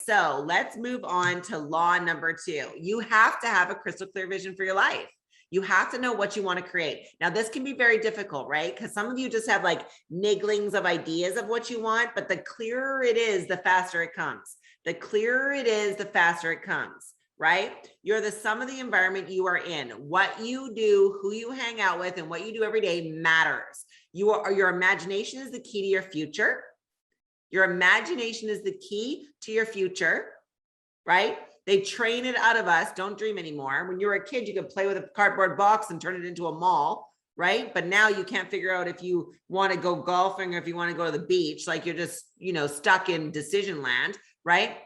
so let's move on to law number 2. You have to have a crystal clear vision for your life. You have to know what you want to create. Now, this can be very difficult, right? Because some of you just have like nigglings of ideas of what you want, but the clearer it is, the faster it comes. The clearer it is, the faster it comes, right? You're the sum of the environment you are in. What you do, who you hang out with, and what you do every day matters. Your imagination is the key to your future. Your imagination is the key to your future, right? They train it out of us. Don't dream anymore. When you were a kid, you could play with a cardboard box and turn it into a mall, right? But now you can't figure out if you want to go golfing or if you want to go to the beach. Like you're just, stuck in decision land, right?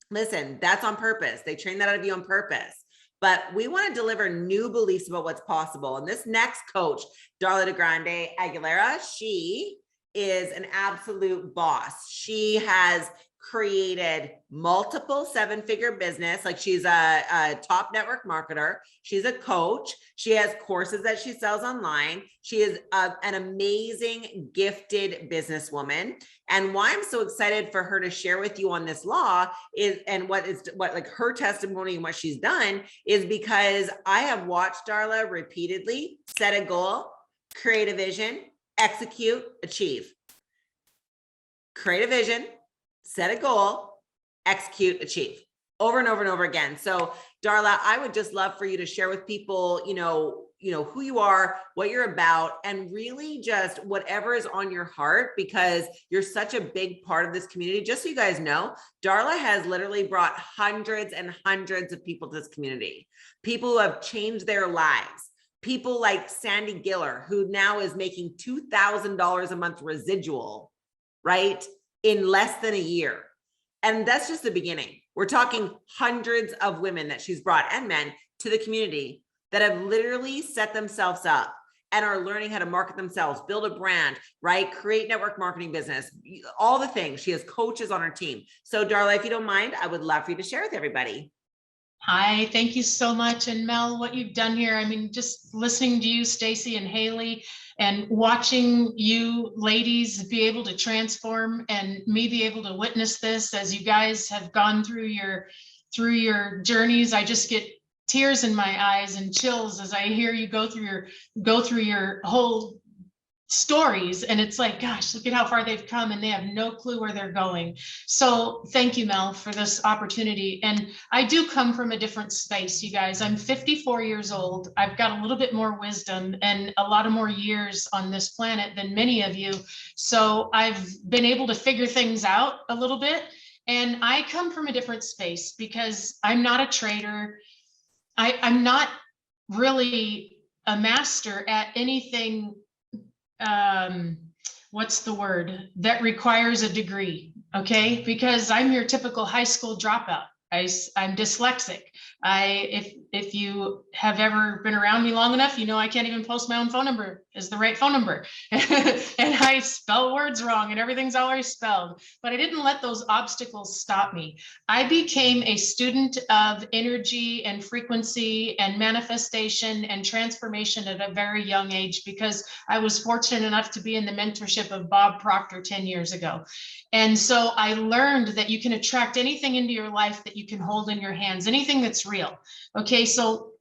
Listen, that's on purpose. They train that out of you on purpose. But we want to deliver new beliefs about what's possible. And this next coach, Darla Digrande-Aguilera, she is an absolute boss. She has created multiple 7-figure business. Like she's a top network marketer. She's a coach. She has courses that she sells online. She is an amazing, gifted businesswoman. And why I'm so excited for her to share with you on this law is, and what like her testimony and what she's done is because I have watched Darla repeatedly set a goal, create a vision, execute, achieve. Create a vision, set a goal, execute, achieve, over and over and over again. So Darla, I would just love for you to share with people, who you are, what you're about, and really just whatever is on your heart, because you're such a big part of this community. Just so you guys know, Darla has literally brought hundreds and hundreds of people to this community, people who have changed their lives. People like Sandy Giller, who now is making $2,000 a month residual, right? In less than a year. And that's just the beginning. We're talking hundreds of women that she's brought, and men, to the community that have literally set themselves up and are learning how to market themselves, build a brand, right? Create network marketing business, all the things. She has coaches on her team. So Darla, if you don't mind, I would love for you to share with everybody. Hi, thank you so much. And Mel, what you've done here, I mean, just listening to you, Stacy and Haley, and watching you ladies be able to transform and me be able to witness this as you guys have gone through your journeys. I just get tears in my eyes and chills as I hear you go through your whole stories, and it's like, gosh, look at how far they've come and they have no clue where they're going. So thank you, Mel, for this opportunity. And I do come from a different space, you guys. I'm 54 years old. I've got a little bit more wisdom and a lot of more years on this planet than many of you. So I've been able to figure things out a little bit. And I come from a different space because I'm not a trader. I'm not really a master at anything what's the word, that requires a degree, okay? Because I'm your typical high school dropout. I'm dyslexic. If you have ever been around me long enough, you know I can't even post my own phone number as the right phone number. And I spell words wrong and everything's always spelled. But I didn't let those obstacles stop me. I became a student of energy and frequency and manifestation and transformation at a very young age because I was fortunate enough to be in the mentorship of Bob Proctor 10 years ago. And so I learned that you can attract anything into your life that you can hold in your hands, anything that's real. Okay, so,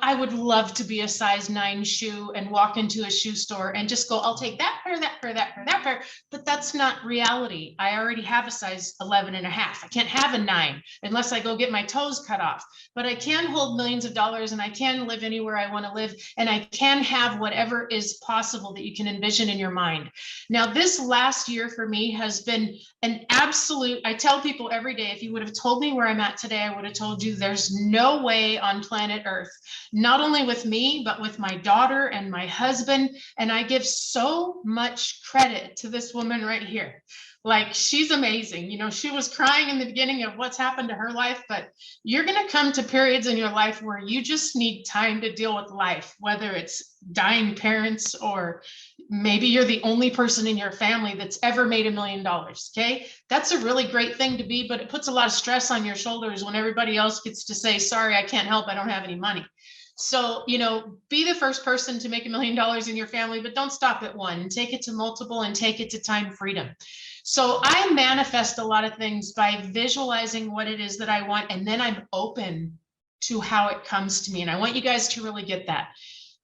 I would love to be a size 9 shoe and walk into a shoe store and just go, I'll take that pair, that pair, that pair, that pair. But that's not reality. I already have a size 11 and a half. I can't have a 9 unless I go get my toes cut off. But I can hold millions of dollars and I can live anywhere I want to live. And I can have whatever is possible that you can envision in your mind. Now, this last year for me has been an absolute, I tell people every day, if you would have told me where I'm at today, I would have told you there's no way on planet Earth, not only with me, but with my daughter and my husband. And I give so much credit to this woman right here. Like, she's amazing. She was crying in the beginning of what's happened to her life, but you're going to come to periods in your life where you just need time to deal with life, whether it's dying parents or maybe you're the only person in your family that's ever made $1 million. Okay. That's a really great thing to be, but it puts a lot of stress on your shoulders when everybody else gets to say, sorry, I can't help. I don't have any money. So, be the first person to make $1 million in your family, but don't stop at one. Take it to multiple and take it to time freedom. So I manifest a lot of things by visualizing what it is that I want, and then I'm open to how it comes to me. And I want you guys to really get that.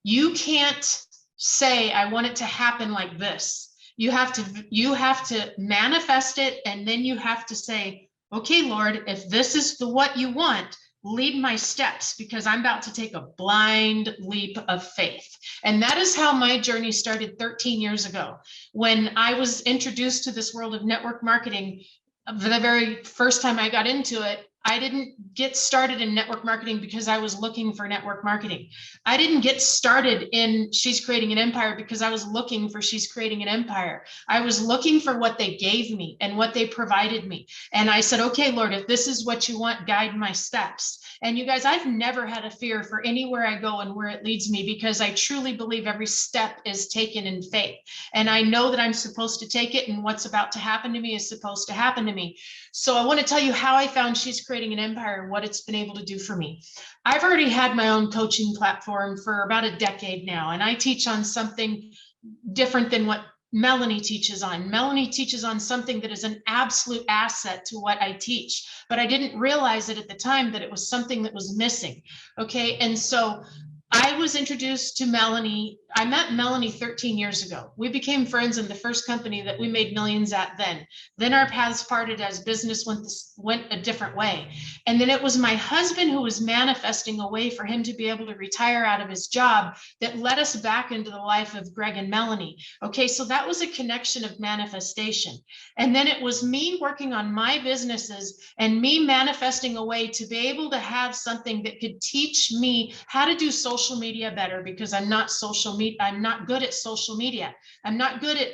You can't say, I want it to happen like this. You have to manifest it, and then you have to say, okay, Lord, if this is what you want, lead my steps, because I'm about to take a blind leap of faith. And that is how my journey started 13 years ago. When I was introduced to this world of network marketing, the very first time I got into it, I didn't get started in network marketing because I was looking for network marketing. I didn't get started in She's Creating an Empire because I was looking for She's Creating an Empire. I was looking for what they gave me and what they provided me. And I said, okay, Lord, if this is what you want, guide my steps. And you guys, I've never had a fear for anywhere I go and where it leads me, because I truly believe every step is taken in faith. And I know that I'm supposed to take it, and what's about to happen to me is supposed to happen to me. So I want to tell you how I found She's Creating an Empire and what it's been able to do for me. I've already had my own coaching platform for about a decade now, and I teach on something different than what Melanie teaches on. Melanie teaches on something that is an absolute asset to what I teach, but I didn't realize it at the time that it was something that was missing. Okay. And so I was introduced to Melanie. I met Melanie 13 years ago. We became friends in the first company that we made millions at then. Then our paths parted as business went a different way. And then it was my husband who was manifesting a way for him to be able to retire out of his job that led us back into the life of Greg and Melanie. Okay, so that was a connection of manifestation. And then it was me working on my businesses and me manifesting a way to be able to have something that could teach me how to do social media better, because I'm not good at social media. I'm not good at,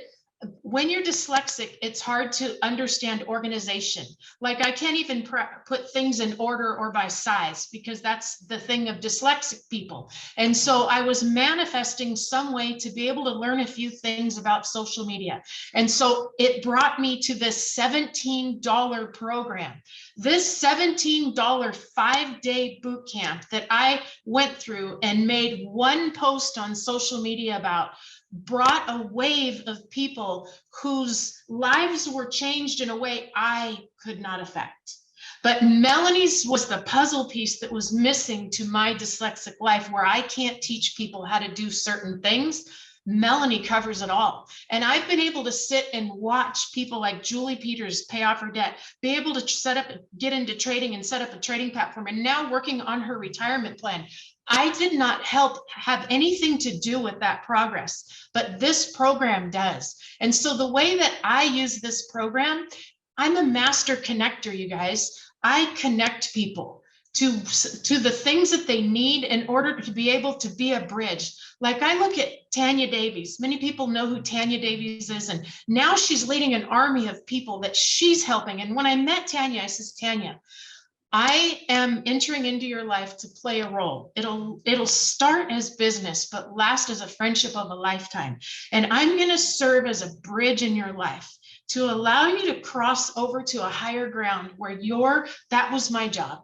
when you're dyslexic, it's hard to understand organization. Like I can't even put things in order or by size, because that's the thing of dyslexic people. And so I was manifesting some way to be able to learn a few things about social media. And so it brought me to this $17 program. This $17 5-day boot camp that I went through and made one post on social media about brought a wave of people whose lives were changed in a way I could not affect. But Melanie's was the puzzle piece that was missing to my dyslexic life, where I can't teach people how to do certain things. Melanie covers it all. And I've been able to sit and watch people like Julie Peters pay off her debt, be able to get into trading and set up a trading platform, and now working on her retirement plan. I did not have anything to do with that progress, but this program does. And so the way that I use this program, I'm a master connector, you guys. I connect people to the things that they need in order to be able to be a bridge. Like I look at Tanya Davies. Many people know who Tanya Davies is, and now she's leading an army of people that she's helping. And when I met Tanya, I says, Tanya, I am entering into your life to play a role. It'll start as business, but last as a friendship of a lifetime. And I'm going to serve as a bridge in your life to allow you to cross over to a higher ground where that was my job.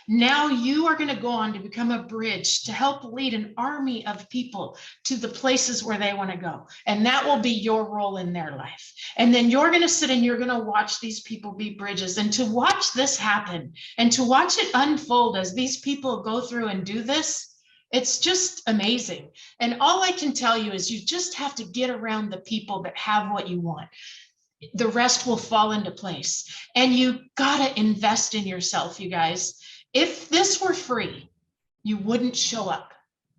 Now you are going to go on to become a bridge to help lead an army of people to the places where they want to go. And that will be your role in their life. And then you're going to sit and you're going to watch these people be bridges, and to watch this happen and to watch it unfold as these people go through and do this. It's just amazing. And all I can tell you is you just have to get around the people that have what you want. The rest will fall into place. And you got to invest in yourself, you guys. If this were free, you wouldn't show up.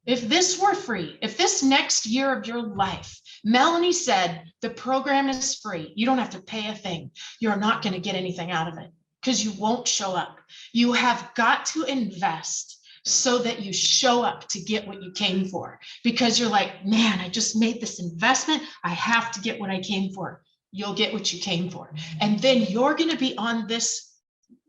If this were free, if this next year of your life, Melanie said, the program is free, you don't have to pay a thing, you're not going to get anything out of it because you won't show up. You have got to invest so that you show up to get what you came for, because you're like, man, I just made this investment. I have to get what I came for. You'll get what you came for. And then you're going to be on this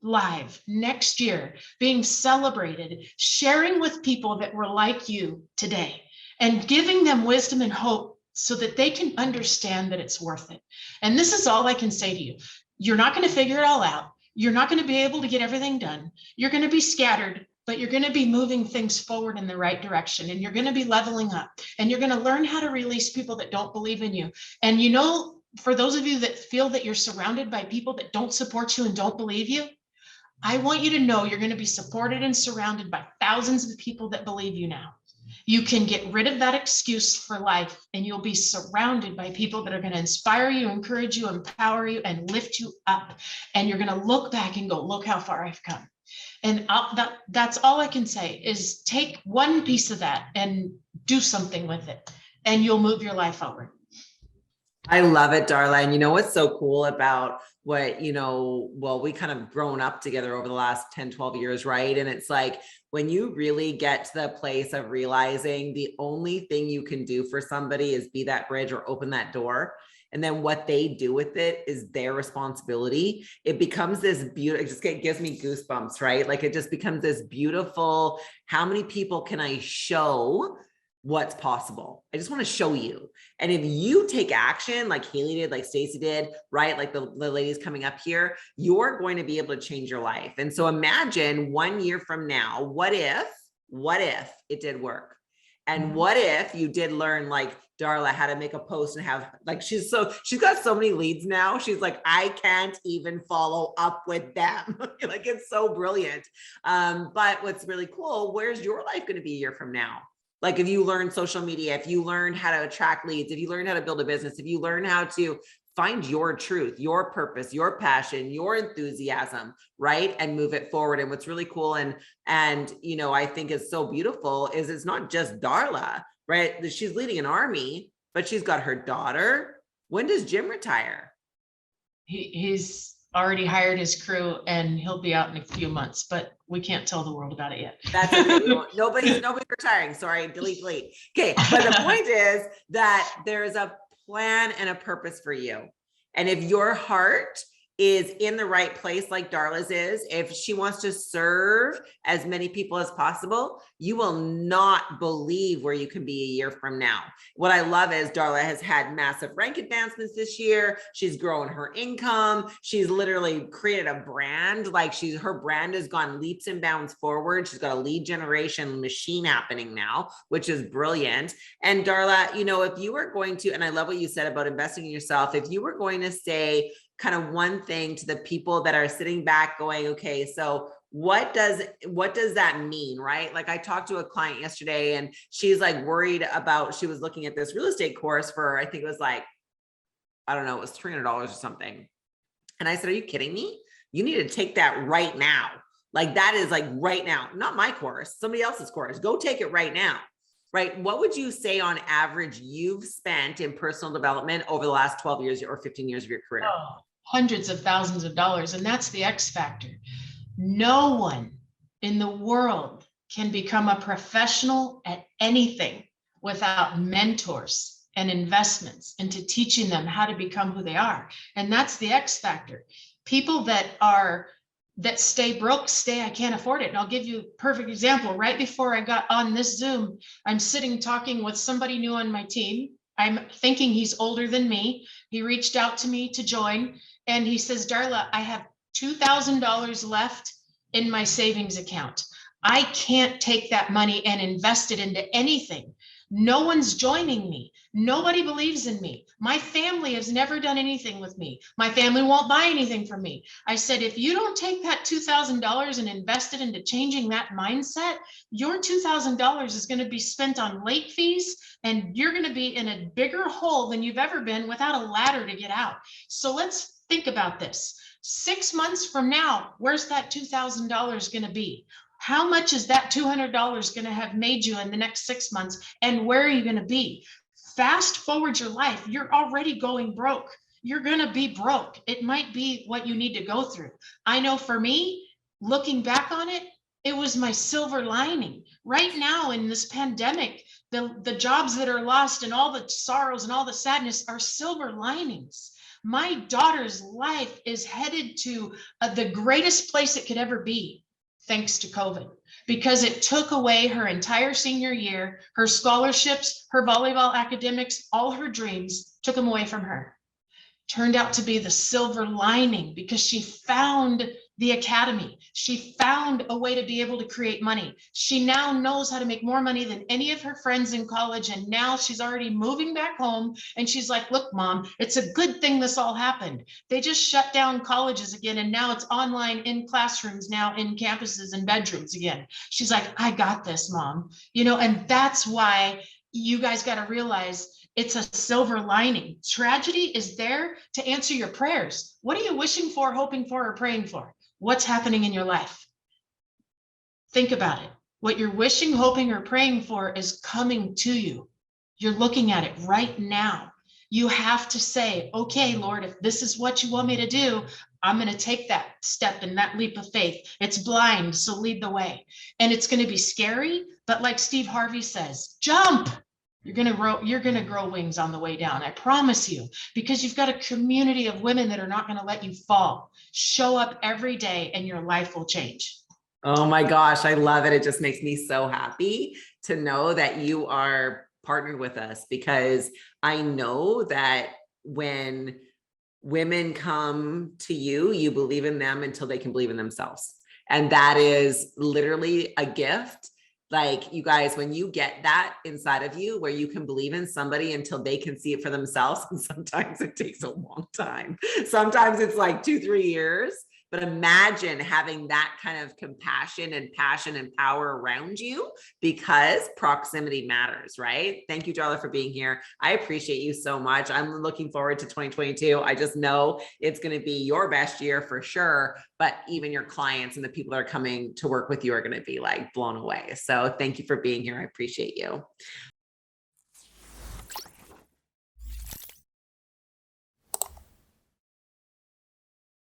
live next year, being celebrated, sharing with people that were like you today and giving them wisdom and hope so that they can understand that it's worth it. And this is all I can say to you. You're not going to figure it all out. You're not going to be able to get everything done. You're going to be scattered, but you're going to be moving things forward in the right direction, and you're going to be leveling up, and you're going to learn how to release people that don't believe in you. And you know, for those of you that feel that you're surrounded by people that don't support you and don't believe you, I want you to know you're going to be supported and surrounded by thousands of people that believe you now. You can get rid of that excuse for life, and you'll be surrounded by people that are going to inspire you, encourage you, empower you, and lift you up. And you're going to look back and go, look how far I've come. And that's all I can say is take one piece of that and do something with it, and you'll move your life forward. I love it, Darla. And you know what's so cool about what, well, we kind of grown up together over the last 10, 12 years, right? And it's like, when you really get to the place of realizing the only thing you can do for somebody is be that bridge or open that door, and then what they do with it is their responsibility, it becomes this beautiful, it just gives me goosebumps, right? Like it just becomes this beautiful, how many people can I show what's possible? I just want to show you. And if you take action, like Haley did, like Stacy did, right? Like the ladies coming up here, you're going to be able to change your life. And so imagine 1 year from now, what if it did work? And what if you did learn, like Darla, how to make a post and have, like, she's got so many leads now. She's like, I can't even follow up with them. Like, it's so brilliant. But what's really cool, where's your life going to be a year from now? Like if you learn social media, if you learn how to attract leads, if you learn how to build a business, if you learn how to find your truth, your purpose, your passion, your enthusiasm, right? And move it forward. And what's really cool and I think is so beautiful is it's not just Darla, right? She's leading an army, but she's got her daughter. When does Jim retire? He's already hired his crew and he'll be out in a few months, but we can't tell the world about it yet. That's okay. Nobody's retiring. Sorry, delete. Okay. But the point is that there's a plan and a purpose for you. And if your heart is in the right place, like Darla's is, if she wants to serve as many people as possible, you will not believe where you can be a year from now. What I love is Darla has had massive rank advancements this year. She's grown her income. She's literally created a brand. Like her brand has gone leaps and bounds forward. She's got a lead generation machine happening now, which is brilliant. And Darla, if you were going to, and I love what you said about investing in yourself, if you were going to say kind of one thing to the people that are sitting back going, okay, so what does that mean, right? Like I talked to a client yesterday and she's like worried about, she was looking at this real estate course for, I think it was like, I don't know, it was $300 or something. And I said, are you kidding me? You need to take that right now. Like that is like right now, not my course, somebody else's course. Go take it right now. Right? What would you say on average you've spent in personal development over the last 12 years or 15 years of your career? Oh, hundreds of thousands of dollars. And that's the X factor. No one in the world can become a professional at anything without mentors and investments into teaching them how to become who they are. And that's the X factor. People that stay broke, I can't afford it. And I'll give you a perfect example. Right before I got on this Zoom, I'm sitting talking with somebody new on my team. I'm thinking he's older than me. He reached out to me to join and he says, Darla, I have $2,000 left in my savings account. I can't take that money and invest it into anything. No one's joining me. Nobody believes in me. My family has never done anything with me. My family won't buy anything from me. I said, if you don't take that $2,000 and invest it into changing that mindset, your $2,000 is going to be spent on late fees and you're going to be in a bigger hole than you've ever been without a ladder to get out. So let's think about this. 6 months from now, where's that $2,000 going to be? How much is that $200 going to have made you in the next 6 months? And where are you going to be? Fast forward your life. You're already going broke. You're going to be broke. It might be what you need to go through. I know for me, looking back on it, it was my silver lining. Right now in this pandemic, the jobs that are lost and all the sorrows and all the sadness are silver linings. My daughter's life is headed to the greatest place it could ever be. Thanks to COVID, because it took away her entire senior year, her scholarships, her volleyball academics, all her dreams, took them away from her. Turned out to be the silver lining because she found the academy. She found a way to be able to create money. She now knows how to make more money than any of her friends in college. And now she's already moving back home. And she's like, look, mom, it's a good thing this all happened. They just shut down colleges again. And now it's online in classrooms, now in campuses and bedrooms again. She's like, I got this, mom. You know, and that's why you guys got to realize it's a silver lining. Tragedy is there to answer your prayers. What are you wishing for, hoping for, or praying for? What's happening in your life? Think about it. What you're wishing, hoping, or praying for is coming to you. You're looking at it right now. You have to say, okay, Lord, if this is what you want me to do, I'm going to take that step and that leap of faith. It's blind, so lead the way. And it's going to be scary, but like Steve Harvey says, jump. You're going to grow wings on the way down. I promise you, because you've got a community of women that are not going to let you fall. Show up every day and your life will change. Oh my gosh, I love it. It just makes me so happy to know that you are partnered with us, because I know that when women come to you, you believe in them until they can believe in themselves. And that is literally a gift. Like, you guys, when you get that inside of you, where you can believe in somebody until they can see it for themselves, and sometimes it takes a long time. Sometimes it's like 2-3 years. But imagine having that kind of compassion and passion and power around you, because proximity matters, right? Thank you, Darla, for being here. I appreciate you so much. I'm looking forward to 2022. I just know it's going to be your best year for sure, but even your clients and the people that are coming to work with you are going to be like blown away. So thank you for being here. I appreciate you.